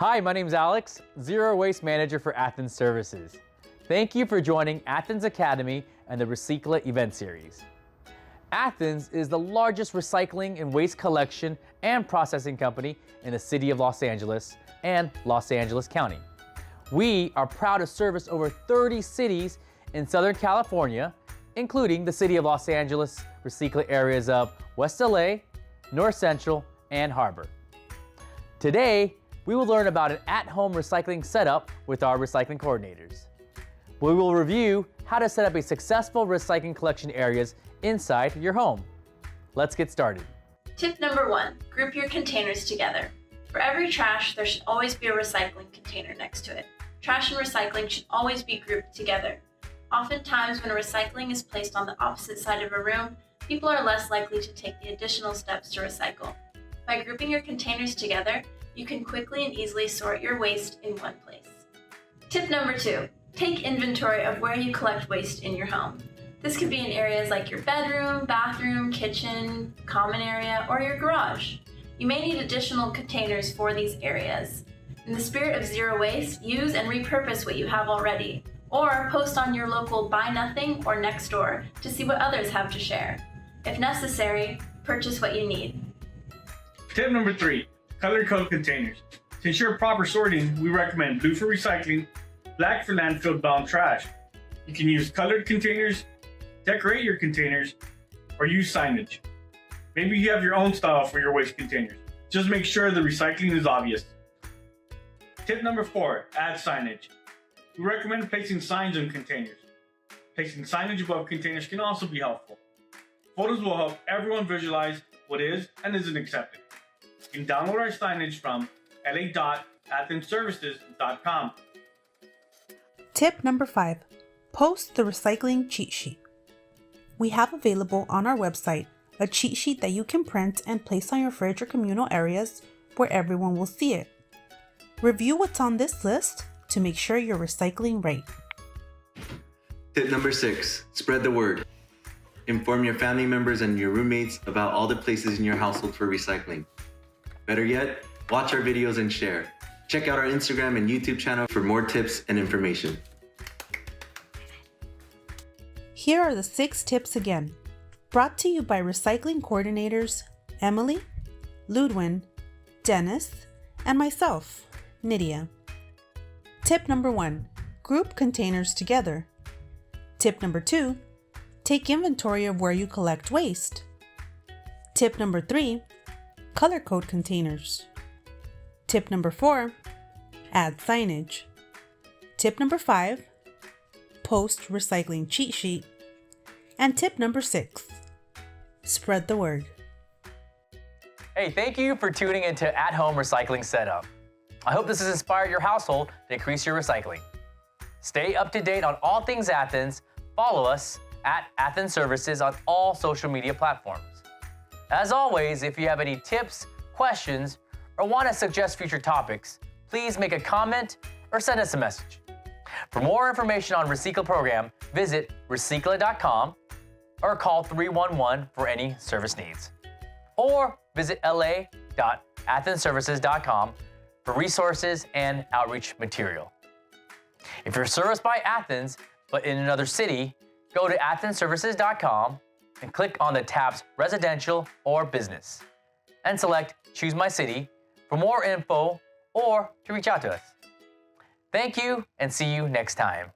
Hi, my name is Alex, Zero Waste Manager for Athens Services. Thank you for joining Athens Academy and the Recicla event series. Athens is the largest recycling and waste collection and processing company in the city of Los Angeles and Los Angeles County. We are proud to service over 30 cities in Southern California, including the city of Los Angeles Recicla areas of West LA, North Central, and Harbor. Today, we will learn about an at-home recycling setup with our recycling coordinators. We will review how to set up a successful recycling collection areas inside your home. Let's get started. Tip number 1, group your containers together. For every trash, there should always be a recycling container next to it. Trash and recycling should always be grouped together. Oftentimes, when recycling is placed on the opposite side of a room, people are less likely to take the additional steps to recycle. By grouping your containers together, you can quickly and easily sort your waste in one place. Tip number 2, take inventory of where you collect waste in your home. This could be in areas like your bedroom, bathroom, kitchen, common area, or your garage. You may need additional containers for these areas. In the spirit of zero waste, use and repurpose what you have already, or post on your local Buy Nothing or Nextdoor to see what others have to share. If necessary, purchase what you need. Tip number 3, color code containers. To ensure proper sorting, we recommend blue for recycling, black for landfill-bound trash. You can use colored containers, decorate your containers, or use signage. Maybe you have your own style for your waste containers. Just make sure the recycling is obvious. Tip number 4, add signage. We recommend placing signs on containers. Placing signage above containers can also be helpful. Photos will help everyone visualize what is and isn't accepted. You can download our signage from la.athensservices.com. Tip number 5, post the recycling cheat sheet. We have available on our website a cheat sheet that you can print and place on your fridge or communal areas where everyone will see it. Review what's on this list to make sure you're recycling right. Tip number 6, spread the word. Inform your family members and your roommates about all the places in your household for recycling. Better yet, watch our videos and share. Check out our Instagram and YouTube channel for more tips and information. Here are the 6 tips again, brought to you by recycling coordinators Emily, Ludwin, Dennis, and myself, Nydia. Tip number 1, group containers together. Tip number 2, take inventory of where you collect waste. Tip number 3, color code containers. Tip number 4, add signage. Tip number 5, post recycling cheat sheet. And tip number 6, spread the word. Hey, thank you for tuning into At-Home Recycling Setup. I hope this has inspired your household to increase your recycling. Stay up to date on all things Athens. Follow us at Athens Services on all social media platforms. As always, if you have any tips, questions, or want to suggest future topics, please make a comment or send us a message. For more information on Recicla program, visit recicla.com or call 311 for any service needs. Or visit la.athensservices.com for resources and outreach material. If you're serviced by Athens, but in another city, go to athensservices.com and click on the tabs Residential or Business, and select Choose My City for more info or to reach out to us. Thank you, and see you next time.